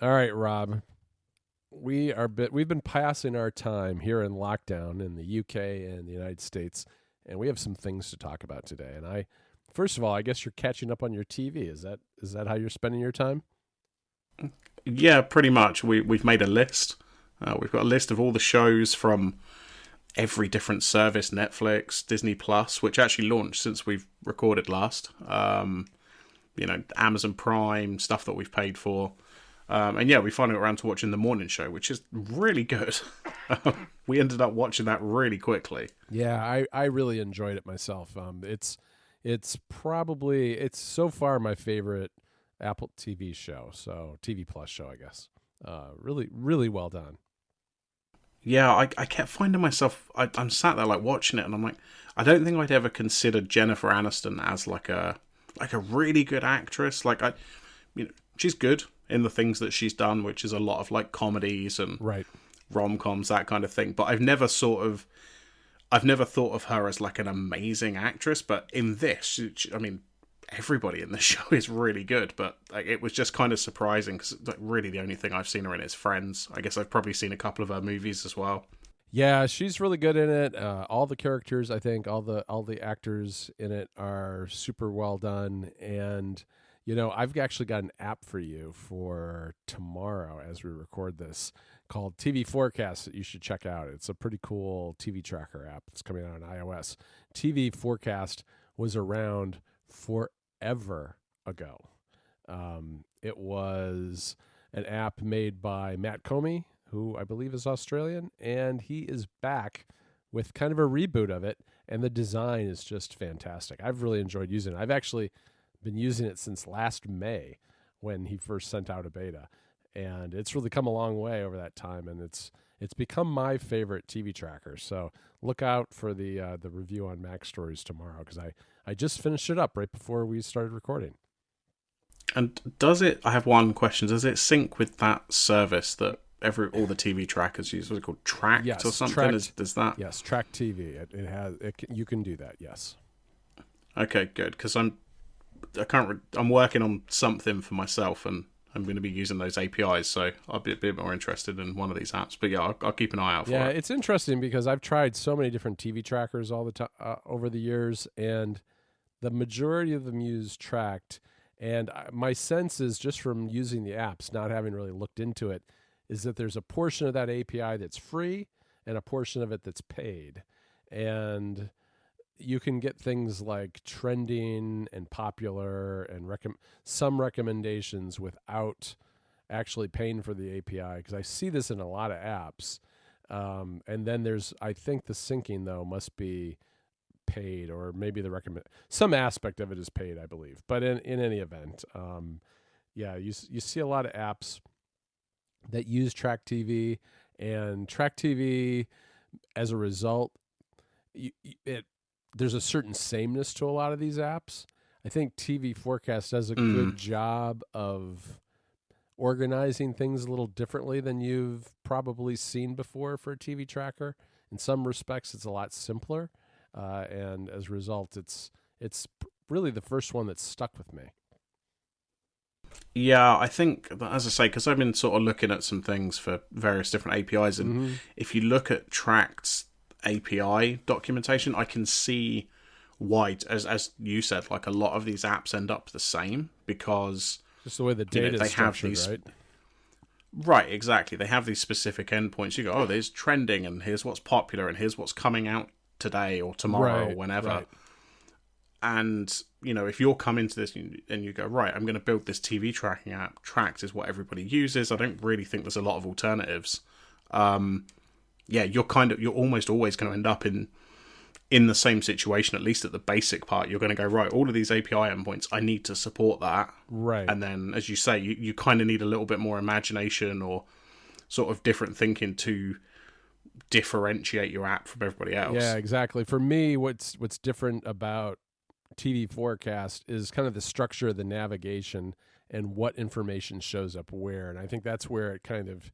All right, Rob. We've been passing our time here in lockdown in the UK and the United States, and we have some things to talk about today. And first of all, I guess you're catching up on your TV. Is that how you're spending your time? Yeah, pretty much. We've made a list. We've got a list of all the shows from every different service: Netflix, Disney Plus, which actually launched since we've recorded last. Amazon Prime stuff that we've paid for. And yeah, we finally got around to watching the morning show, which is really good. We ended up watching that really quickly. Yeah, I really enjoyed it myself. It's so far my favorite Apple TV show, so TV Plus show, I guess. Really, really well done. Yeah, I kept finding myself. I'm sat there like watching it, and I'm like, I don't think I'd ever considered Jennifer Aniston as like a really good actress. She's good in the things that she's done, which is a lot of like comedies and Right. rom-coms, that kind of thing. But I've never thought of her as like an amazing actress. But in this, I mean, everybody in the show is really good. But like, it was just kind of surprising because like really the only thing I've seen her in is Friends. I guess I've probably seen a couple of her movies as well. Yeah, she's really good in it. All the characters, I think, all the actors in it are super well done. And I've actually got an app for you for tomorrow as we record this called TV Forecast that you should check out. It's a pretty cool TV tracker app that's coming out on iOS. TV Forecast was around forever ago. It was an app made by Matt Comey, who I believe is Australian, and he is back with kind of a reboot of it, and the design is just fantastic. I've really enjoyed using it. I've actually been using it since last May when he first sent out a beta, and it's really come a long way over that time, and it's become my favorite TV tracker. So look out for the review on Mac Stories tomorrow because I just finished it up right before we started recording. And does it? I have one question. Does it sync with that service that all the TV trackers use? What's it called? Tracked or Yes, something? tracked. Is that Yes, Track TV. You can do that. Yes. okay? Good, because I'm working on something for myself, and I'm going to be using those APIs. So I'll be a bit more interested in one of these apps. But yeah, I'll keep an eye out for Yeah, it. it's interesting because I've tried so many different TV trackers all the time over the years, and the majority of them use Tracked. And my sense is just from using the apps, not having really looked into it, is that there's a portion of that API that's free and a portion of it that's paid. And you can get things like trending and popular and some recommendations without actually paying for the API because I see this in a lot of apps. And then I think the syncing though must be paid or maybe some aspect of it is paid, I believe. But in any event, yeah, you see a lot of apps that use Track TV and Track TV as a result, it there's a certain sameness to a lot of these apps. I think TV Forecast does a good job of organizing things a little differently than you've probably seen before for a TV tracker. In some respects, it's a lot simpler, and as a result, it's really the first one that's stuck with me. Yeah, I think, as I say, because I've been sort of looking at some things for various different APIs, and Mm-hmm. if you look at Tract's API documentation, I can see why, as you said, like a lot of these apps end up the same because Just the way the data they is have structured, these right? right, exactly. They have these specific endpoints. You go, oh, there's trending, and here's what's popular, and here's what's coming out today or tomorrow or Right, whenever. right. And if you're coming to this and you go, right, I'm going to build this TV tracking app. Tracked is what everybody uses. I don't really think there's a lot of alternatives. Yeah, you're almost always going to end up in the same situation, at least at the basic part. You're going to go, right, all of these API endpoints, I need to support that. Right. And then, as you say, you kind of need a little bit more imagination or sort of different thinking to differentiate your app from everybody else. Yeah, exactly. For me, what's different about TV Forecast is kind of the structure of the navigation and what information shows up where. And I think that's where it kind of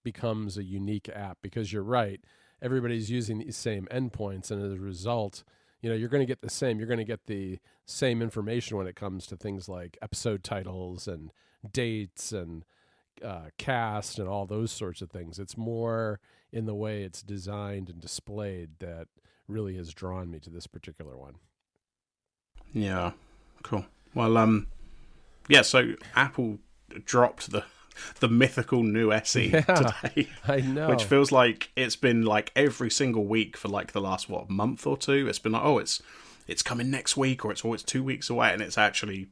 becomes a unique app because you're right. Everybody's using these same endpoints. And as a result, you're going to get the same. You're going to get the same information when it comes to things like episode titles and dates and cast and all those sorts of things. It's more in the way it's designed and displayed that really has drawn me to this particular one. Yeah, cool. Well, yeah. So Apple dropped the mythical new SE Yeah, today, I know. which feels like it's been like every single week for like the last month or two. It's been like, oh, it's coming next week, or it's 2 weeks away, and it's actually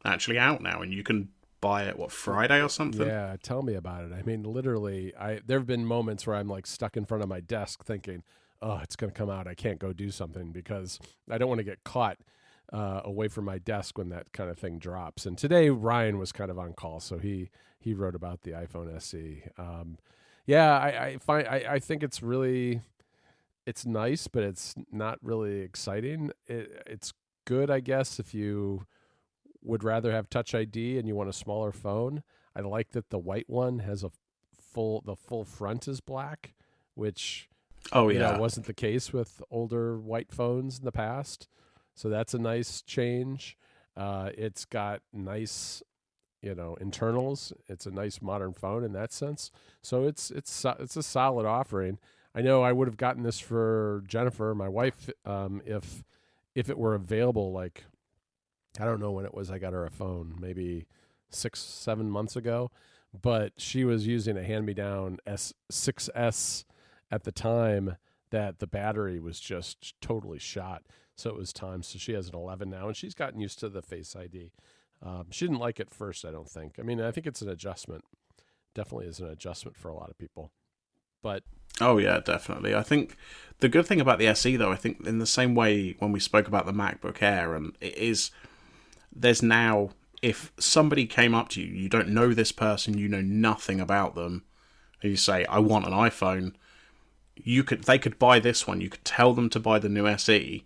actually out now, and you can buy it Friday or something. Yeah, tell me about it. I mean, literally, there have been moments where I'm like stuck in front of my desk thinking, "Oh, it's going to come out. I can't go do something because I don't want to get caught away from my desk when that kind of thing drops." And today Ryan was kind of on call, so he wrote about the iPhone SE. Yeah, I think it's really it's nice, but it's not really exciting. It's good, I guess, if you would rather have Touch ID and you want a smaller phone. I like that the white one has the full front is black, which Oh yeah, wasn't the case with older white phones in the past. So that's a nice change. It's got nice, internals. It's a nice modern phone in that sense. So it's a solid offering. I know I would have gotten this for Jennifer, my wife, if it were available. Like, I don't know when it was I got her a phone, maybe 6-7 months ago, but she was using a hand-me-down S6S at the time that the battery was just totally shot. So it was time. So she has an 11 now, and she's gotten used to the Face ID. She didn't like it first, I don't think. I mean, I think it's an adjustment. Definitely is an adjustment for a lot of people. But oh yeah, definitely. I think the good thing about the SE, though, I think in the same way when we spoke about the MacBook Air, and it is there's now, if somebody came up to you, you don't know this person, you know nothing about them, and you say, I want an iPhone, they could buy this one, you could tell them to buy the new SE,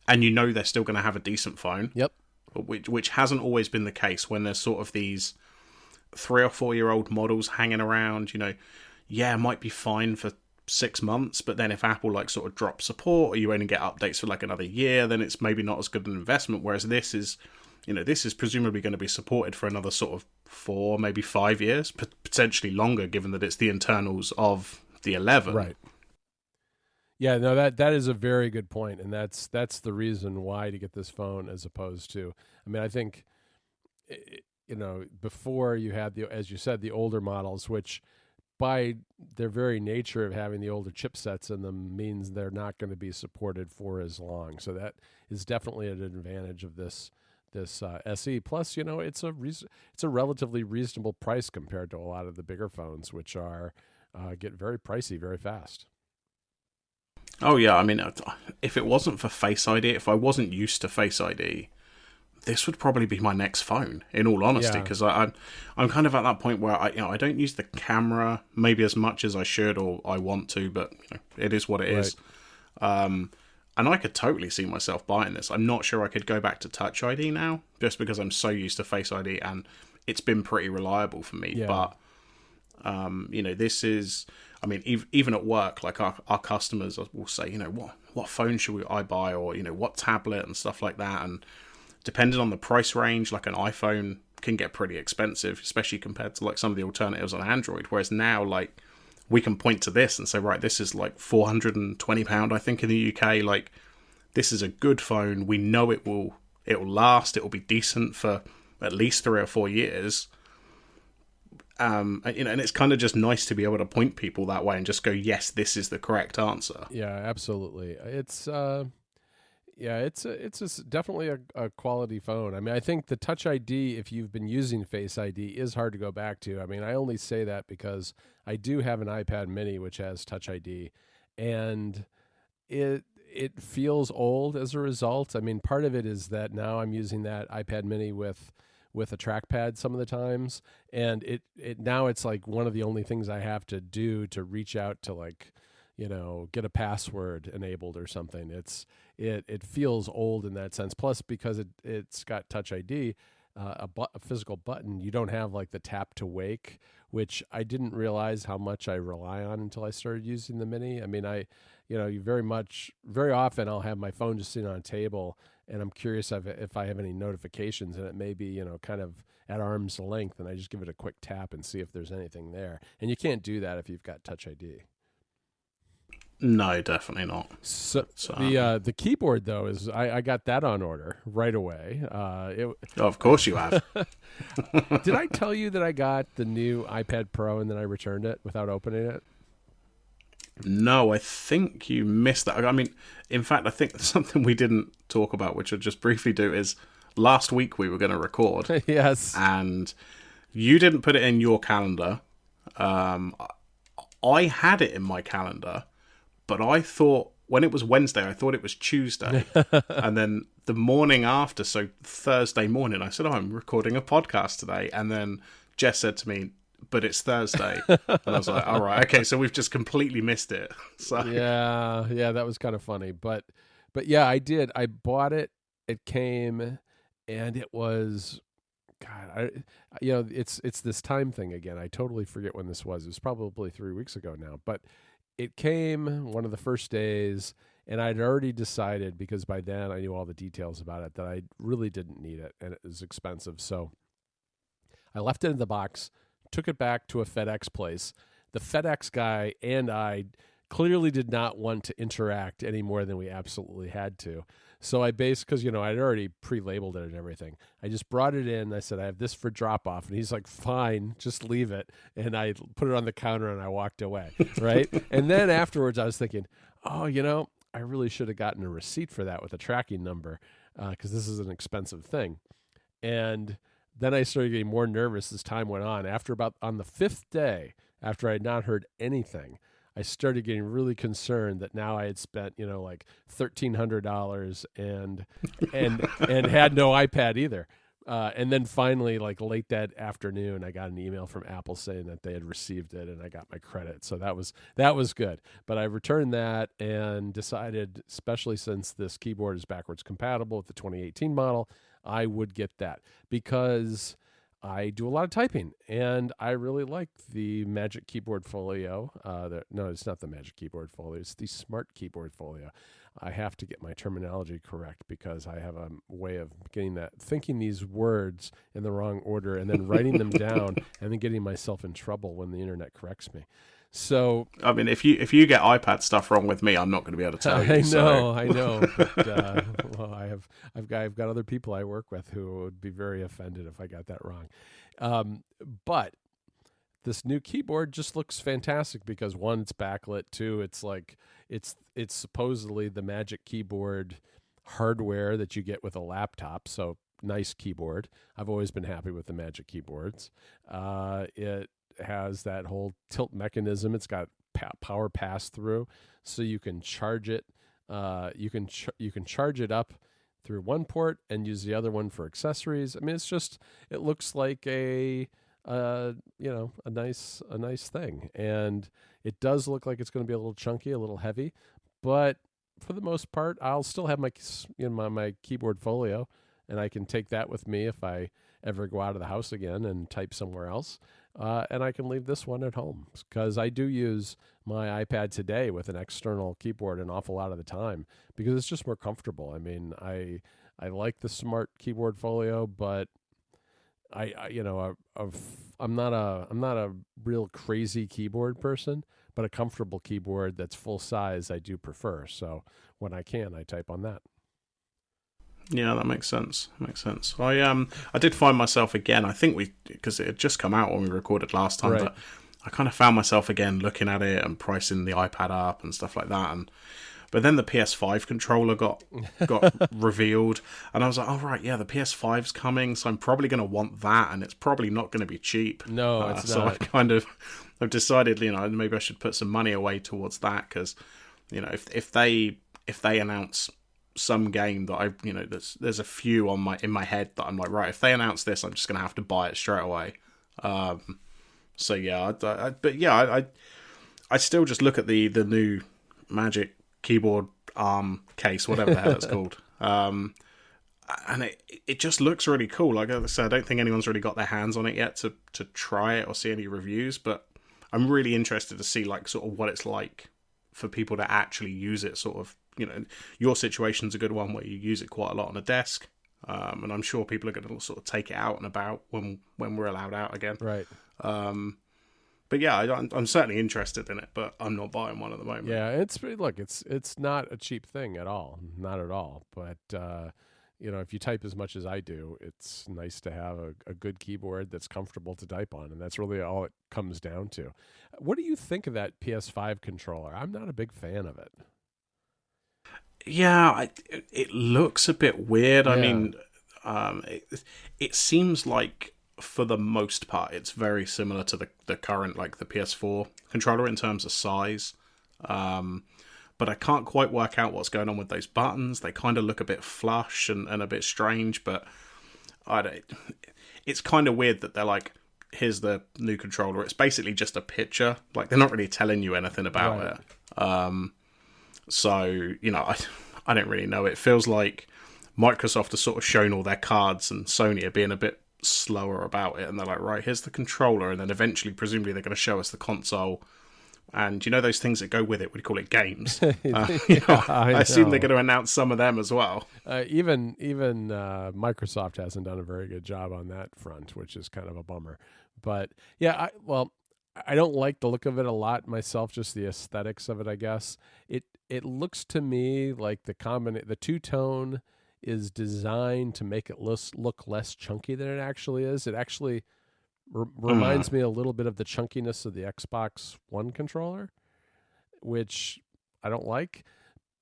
and they're still going to have a decent phone. yep. Which hasn't always been the case when there's sort of these 3 or 4 year old models hanging around. Yeah, it might be fine for 6 months, but then if Apple sort of drops support, or you only get updates for another year, then it's maybe not as good an investment. Whereas this is presumably going to be supported for another sort of 4, maybe 5 years, potentially longer, given that it's the internals of the 11. Right. Yeah, no, that is a very good point, and that's the reason why to get this phone as opposed to. I mean, I think, before you had as you said, the older models, which by their very nature of having the older chipsets in them means they're not going to be supported for as long. So that is definitely an advantage of this SE. Plus, it's a relatively reasonable price compared to a lot of the bigger phones, which are get very pricey very fast. Oh yeah, I mean, if it wasn't for Face ID, if I wasn't used to Face ID, this would probably be my next phone, in all honesty, Yeah. because I'm kind of at that point where I don't use the camera maybe as much as I should or I want to, but it is what it is. And I could totally see myself buying this. I'm not sure I could go back to Touch ID now, just because I'm so used to Face ID, and it's been pretty reliable for me. Yeah. But this is, I mean, even at work, like our customers will say, what phone should I buy, or what tablet and stuff like that. And depending on the price range, like an iPhone can get pretty expensive, especially compared to some of the alternatives on Android. Whereas now, we can point to this and say, right, this is £420, I think, in the UK. This is a good phone. We know it will last. It will be decent for at least 3 or 4 years. And it's kind of just nice to be able to point people that way and just go, yes, this is the correct answer. Yeah, absolutely. It's definitely a quality phone. I mean, I think the Touch ID, if you've been using Face ID, is hard to go back to. I mean, I only say that because I do have an iPad Mini which has Touch ID, and it feels old as a result. I mean, part of it is that now I'm using that iPad Mini with a trackpad some of the times, and it now it's like one of the only things I have to do to reach out to get a password enabled or something. It feels old in that sense. Plus, because it's got Touch ID, a physical button, you don't have the tap to wake, which I didn't realize how much I rely on until I started using the Mini. I mean, very often I'll have my phone just sitting on a table, and I'm curious if I have any notifications, and it may be, kind of at arm's length, and I just give it a quick tap and see if there's anything there. And you can't do that if you've got Touch ID. No, definitely not. So the keyboard though is I got that on order right away. Of course you have. Did I tell you that I got the new iPad Pro and then I returned it without opening it? No, I think you missed that. I mean, in fact, I think something we didn't talk about, which I'll just briefly do, is last week we were going to record. Yes. And you didn't put it in your calendar. I had it in my calendar, but I thought, when it was Wednesday, I thought it was Tuesday. And then the morning after, so Thursday morning, I said, I'm recording a podcast today. And then Jess said to me, but it's Thursday. And I was like, all right, okay, so we've just completely missed it. So yeah, that was kind of funny. But yeah, I did. I bought it. It came, and it was, God, it's this time thing again. I totally forget when this was. It was probably 3 weeks ago now. But it came one of the first days, and I'd already decided, because by then I knew all the details about it, that I really didn't need it, and it was expensive. So I left it in the box, took it back to a FedEx place. The FedEx guy and I clearly did not want to interact any more than we absolutely had to. So I because, I'd already pre-labeled it and everything. I just brought it in. I said, I have this for drop off. And he's like, fine, just leave it. And I put it on the counter and I walked away. Right. And then afterwards I was thinking, oh, I really should have gotten a receipt for that with a tracking number, because this is an expensive thing. And then I started getting more nervous as time went on. On the 5th day, after I had not heard anything, I started getting really concerned that now I had spent, like $1,300 and had no iPad either. And then finally, like late that afternoon, I got an email from Apple saying that they had received it and I got my credit. So that was good. But I returned that and decided, especially since this keyboard is backwards compatible with the 2018 model, I would get that because I do a lot of typing and I really like the Magic Keyboard Folio. No, it's not the Magic Keyboard Folio. It's the Smart Keyboard Folio. I have to get my terminology correct because I have a way of thinking these words in the wrong order and then writing them down and then getting myself in trouble when the internet corrects me. So, I mean, if you get iPad stuff wrong with me, I'm not going to be able to tell you. I know. But, well, I've got other people I work with who would be very offended if I got that wrong. But this new keyboard just looks fantastic because one, it's backlit. Two, it's like it's supposedly the Magic Keyboard hardware that you get with a laptop. So nice keyboard. I've always been happy with the Magic keyboards. It has that whole tilt mechanism. It's got power pass through, so you can charge it. You can charge it up through one port and use the other one for accessories. I mean, it looks like a nice thing, and it does look like it's going to be a little chunky, a little heavy, but for the most part, I'll still have my keyboard folio, and I can take that with me if I ever go out of the house again and type somewhere else. And I can leave this one at home because I do use my iPad today with an external keyboard an awful lot of the time because it's just more comfortable. I mean, I like the Smart Keyboard Folio, but I'm not a real crazy keyboard person, but a comfortable keyboard that's full size I do prefer. So when I can, I type on that. Yeah, that makes sense. I did find myself again. I think because it had just come out when we recorded last time, right. But I kind of found myself again looking at it and pricing the iPad up and stuff like that. But then the PS5 controller got revealed, and I was like, "Oh right, yeah, the PS5's coming, so I'm probably going to want that, and it's probably not going to be cheap." No, it's so not. I've decided, maybe I should put some money away towards that because, if they announce some game that there's a few in my head that I'm like, right, if they announce this, I'm just gonna have to buy it straight away. So yeah, I still just look at the new Magic keyboard case, whatever the hell it's called, and it just looks really cool. Like I said, I don't think anyone's really got their hands on it yet to try it or see any reviews, but I'm really interested to see like sort of what it's like for people to actually use it, sort of your situation's a good one where you use it quite a lot on a desk. And I'm sure people are going to sort of take it out and about when we're allowed out again. Right. But yeah, I'm certainly interested in it, but I'm not buying one at the moment. Yeah, it's not a cheap thing at all, not at all. But if you type as much as I do, it's nice to have a good keyboard that's comfortable to type on, and that's really all it comes down to. What do you think of that PS5 controller? I'm not a big fan of it. Yeah, it looks a bit weird. Yeah. I mean, it seems like for the most part, it's very similar to the current, like the PS4 controller in terms of size. But I can't quite work out what's going on with those buttons. They kind of look a bit flush and a bit strange, but it's kind of weird that they're like, here's the new controller. It's basically just a picture. Like, they're not really telling you anything about it. So, I don't really know. It feels like Microsoft has sort of shown all their cards and Sony are being a bit slower about it. And they're like, right, here's the controller. And then eventually, presumably, they're going to show us the console. And those things that go with it, we call it games. I assume they're going to announce some of them as well. Even Microsoft hasn't done a very good job on that front, which is kind of a bummer. But yeah, I don't like the look of it a lot myself, just the aesthetics of it, I guess. It looks to me like the two-tone is designed to make it look less chunky than it actually is. It actually reminds me a little bit of the chunkiness of the Xbox One controller, which I don't like.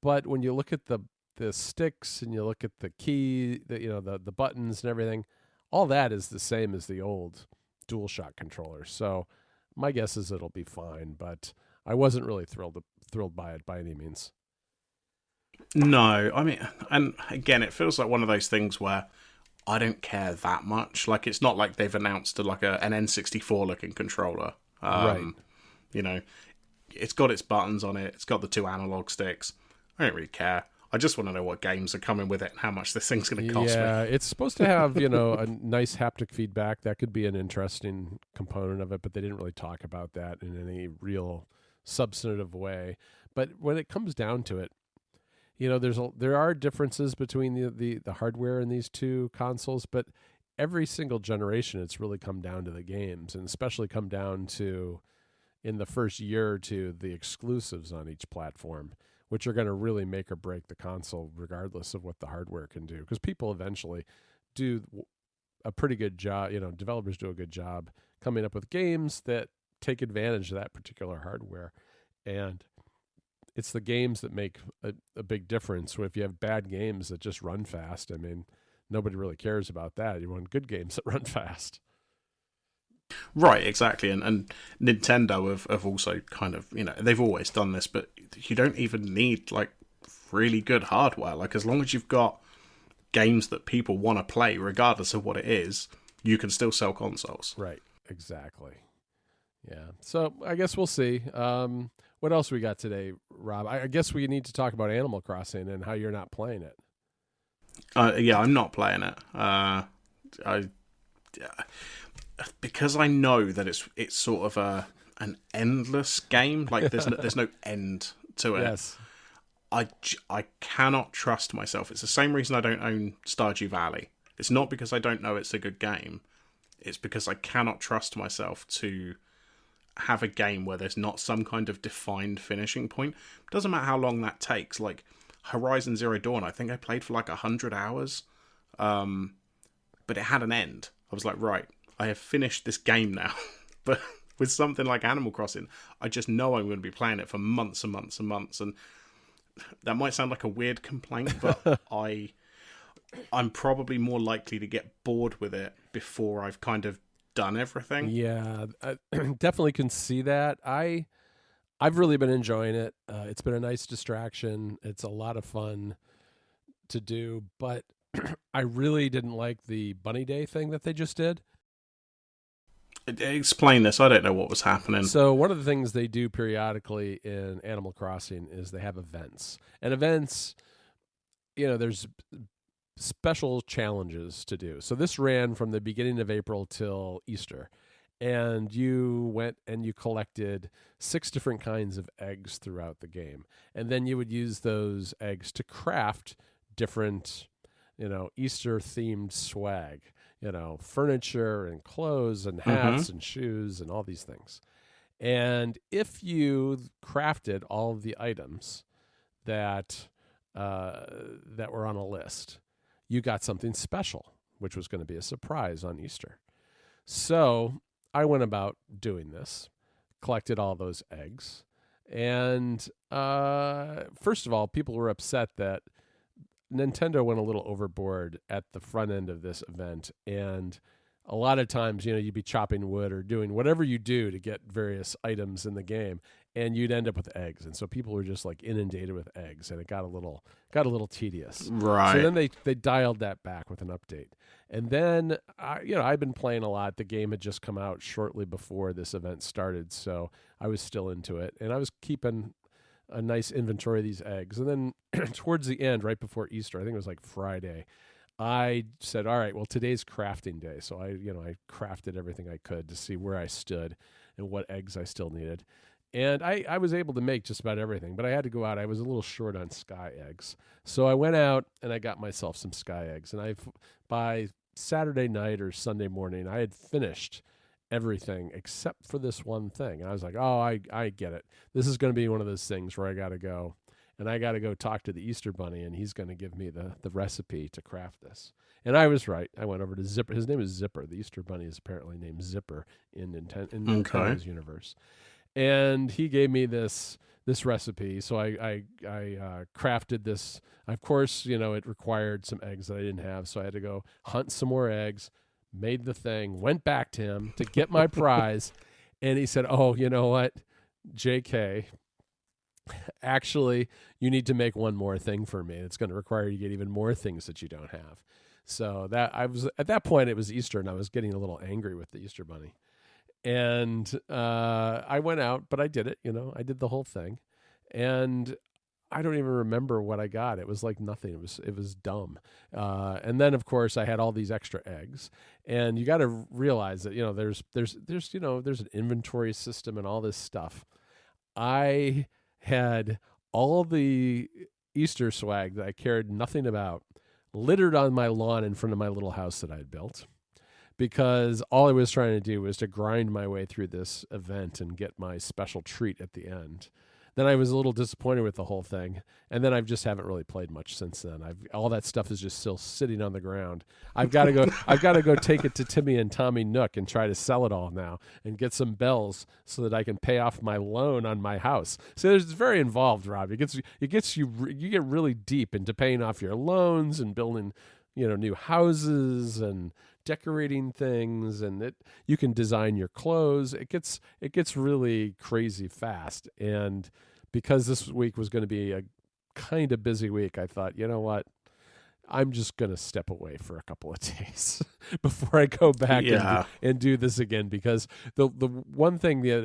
But when you look at the sticks and you look at the key, the buttons and everything, all that is the same as the old DualShock controller. So my guess is it'll be fine, but I wasn't really thrilled by it by any means. No, I mean, and again, it feels like one of those things where I don't care that much. Like, it's not like they've announced an N64 looking controller. Right. It's got its buttons on it. It's got the 2 analog sticks. I don't really care. I just want to know what games are coming with it and how much this thing's going to cost me. Yeah, it's supposed to have, a nice haptic feedback. That could be an interesting component of it, but they didn't really talk about that in any real substantive way. But when it comes down to it, there are differences between the hardware in these two consoles, but every single generation, it's really come down to the games, and especially come down to, in the first year or two, the exclusives on each platform, which are going to really make or break the console regardless of what the hardware can do. Because people eventually do a pretty good job, developers do a good job coming up with games that take advantage of that particular hardware. And it's the games that make a big difference. If you have bad games that just run fast, I mean, nobody really cares about that. You want good games that run fast. Right, exactly. And Nintendo have also kind of, they've always done this, but you don't even need, like, really good hardware. Like, as long as you've got games that people want to play, regardless of what it is, you can still sell consoles. Right, exactly. Yeah. So I guess we'll see. What else we got today, Rob? I guess we need to talk about Animal Crossing and how you're not playing it. Yeah, I'm not playing it. Because I know that it's sort of an endless game. Like, there's no end to it. Yes. I cannot trust myself. It's the same reason I don't own Stardew Valley. It's not because I don't know it's a good game. It's because I cannot trust myself to have a game where there's not some kind of defined finishing point. It doesn't matter how long that takes. Like, Horizon Zero Dawn, I think I played for like 100 hours. But it had an end. I was like, right, I have finished this game now. But with something like Animal Crossing, I just know I'm going to be playing it for months and months and months. And that might sound like a weird complaint, but I'm probably more likely to get bored with it before I've kind of done everything. Yeah, I definitely can see that. I've really been enjoying it. It's been a nice distraction. It's a lot of fun to do, but I really didn't like the Bunny Day thing that they just did. Explain this. I don't know what was happening. So one of the things they do periodically in Animal Crossing is they have events. And events, there's special challenges to do. So this ran from the beginning of April till Easter. and you went and you collected 6 different kinds of eggs throughout the game. And then you would use those eggs to craft different, Easter themed swag, furniture and clothes and Mm-hmm. hats and shoes and all these things. And if you crafted all of the items that that were on a list, you got something special, which was going to be a surprise on Easter. So I went about doing this, collected all those eggs, and first of all, people were upset that Nintendo went a little overboard at the front end of this event, and a lot of times, you'd be chopping wood or doing whatever you do to get various items in the game, and you'd end up with eggs. And so people were just like inundated with eggs, and it got a little tedious. So Right. then they dialed that back with an update. And then I'd been playing a lot. The game had just come out shortly before this event started, so I was still into it, and I was keeping a nice inventory of these eggs. And then towards the end, right before Easter, I think it was like Friday, I said, all right, well, today's crafting day. So I crafted everything I could to see where I stood and what eggs I still needed. And I was able to make just about everything, but I had to go out. I was a little short on sky eggs. So I went out and I got myself some sky eggs. And by Saturday night or Sunday morning, I had finished everything except for this one thing. And I was like, oh, I get it. This is going to be one of those things where I got to go. And I got to go talk to the Easter Bunny, and he's going to give me the recipe to craft this. And I was right. I went over to Zipper. His name is Zipper. The Easter Bunny is apparently named Zipper in Okay. Nintendo's universe. And he gave me this recipe. So I crafted this. Of course, it required some eggs that I didn't have. So I had to go hunt some more eggs, made the thing, went back to him to get my prize. And he said, oh, you know what, JK, actually, you need to make one more thing for me. It's going to require you to get even more things that you don't have. So that I was at that point, it was Easter, and I was getting a little angry with the Easter Bunny. And I went out, but I did it. I did the whole thing, and I don't even remember what I got. It was like nothing. It was dumb. And then of course I had all these extra eggs, and you got to realize that there's an inventory system and all this stuff. I had all the Easter swag that I cared nothing about littered on my lawn in front of my little house that I had built, because all I was trying to do was to grind my way through this event and get my special treat at the end. Then I was a little disappointed with the whole thing, and then I just haven't really played much since then. All that stuff is just still sitting on the ground. I've got to go take it to Timmy and Tommy Nook and try to sell it all now and get some bells so that I can pay off my loan on my house. So it's very involved, Rob. You get really deep into paying off your loans and building, new houses and decorating things, and you can design your clothes. It gets really crazy fast. And because this week was going to be a kind of busy week, I thought, you know what? I'm just going to step away for a couple of days before I go back and do this again, because the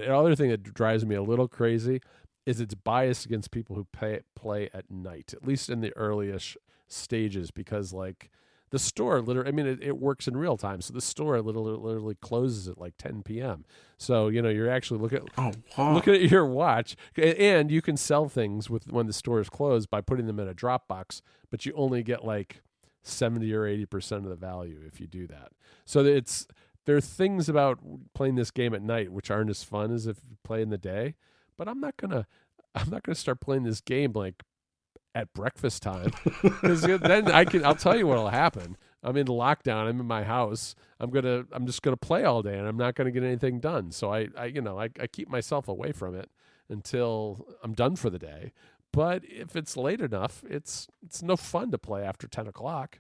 other thing that drives me a little crazy is it's biased against people who play at night, at least in the earliest stages, because like the store literally, it works in real time. So the store literally closes at like 10 p.m. So, you're actually looking at your watch, and you can sell things when the store is closed by putting them in a Dropbox, but you only get like 70 or 80% of the value if you do that. So there are things about playing this game at night which aren't as fun as if you play in the day, but I'm not going to start playing this game like at breakfast time, because then I'll tell you what'll happen. I'm in lockdown. I'm in my house. I'm just gonna play all day, and I'm not gonna get anything done. So I keep myself away from it until I'm done for the day. But if it's late enough, it's no fun to play after 10 o'clock.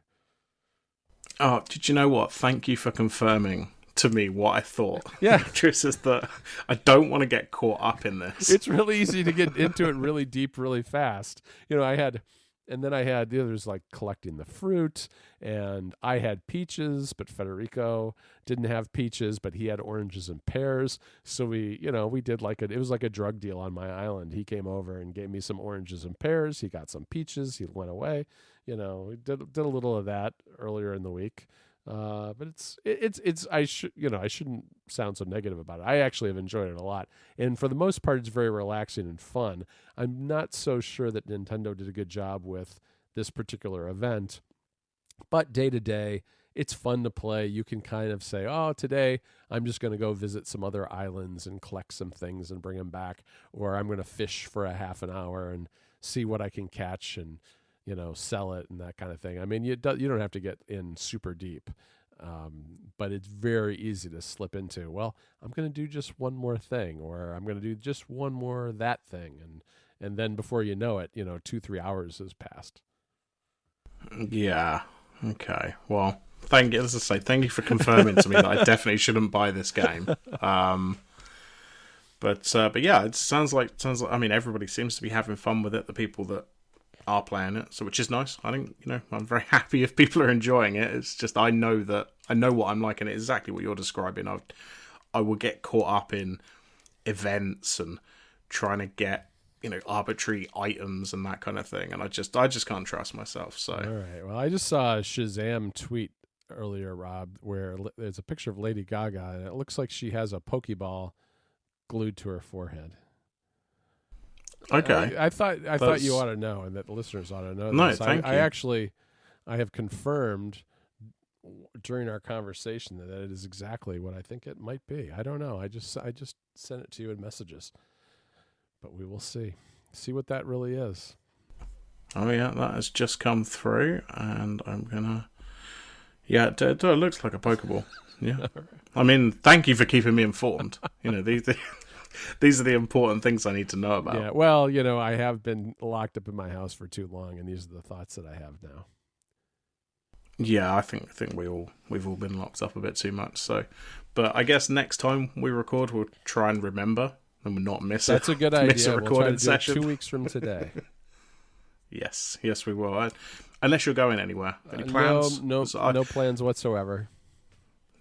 Oh, did you know what? Thank you for confirming to me what I thought. Yeah. Just is that I don't want to get caught up in this. It's really easy to get into it really deep, really fast. I had the others like collecting the fruit, and I had peaches, but Federico didn't have peaches, but he had oranges and pears. So we did it was like a drug deal on my island. He came over and gave me some oranges and pears. He got some peaches. He went away. We did a little of that earlier in the week. But it's I shouldn't sound so negative about it. I actually have enjoyed it a lot, and for the most part, it's very relaxing and fun. I'm not so sure that Nintendo did a good job with this particular event, but day to day, it's fun to play. You can kind of say, "Oh, today I'm just going to go visit some other islands and collect some things and bring them back," or "I'm going to fish for a half an hour and see what I can catch and sell it and that kind of thing." I mean, you don't have to get in super deep, but it's very easy to slip into. Well, I'm going to do just one more thing, or I'm going to do just one more that thing, and then before you know it, 2-3 hours has passed. Yeah. Okay. Well, thank you. As I say, thank you for confirming to me that I definitely shouldn't buy this game. But yeah, it sounds like. I mean, everybody seems to be having fun with it. The people that are playing it, so which is nice. I think I'm very happy if people are enjoying it. It's just I know what I'm like, and it's exactly what you're describing. I will get caught up in events and trying to get arbitrary items and that kind of thing, and I just can't trust myself. So all right, well, I just saw a Shazam tweet earlier, Rob, where there's a picture of Lady Gaga, and it looks like she has a Pokeball glued to her forehead. Okay, I thought you ought to know, and that the listeners ought to know. No, this. thank you. I have confirmed during our conversation that it is exactly what I think it might be. I don't know. I just sent it to you in messages, but we will see what that really is. Oh yeah, that has just come through, and I'm gonna. Yeah, it looks like a Pokeball. Yeah, right. I mean, thank you for keeping me informed. These are the important things I need to know about. Yeah, well, I have been locked up in my house for too long, and these are the thoughts that I have now. Yeah, I think we've all been locked up a bit too much. So, but I guess next time we record, we'll try and remember and we'll not miss it. That's a good idea. Miss a recording we'll try to do session. it 2 weeks from today. Yes, we will. Unless you're going anywhere. Any plans? No plans whatsoever.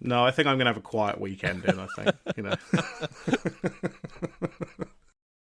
No, I think I'm going to have a quiet weekend in, I think.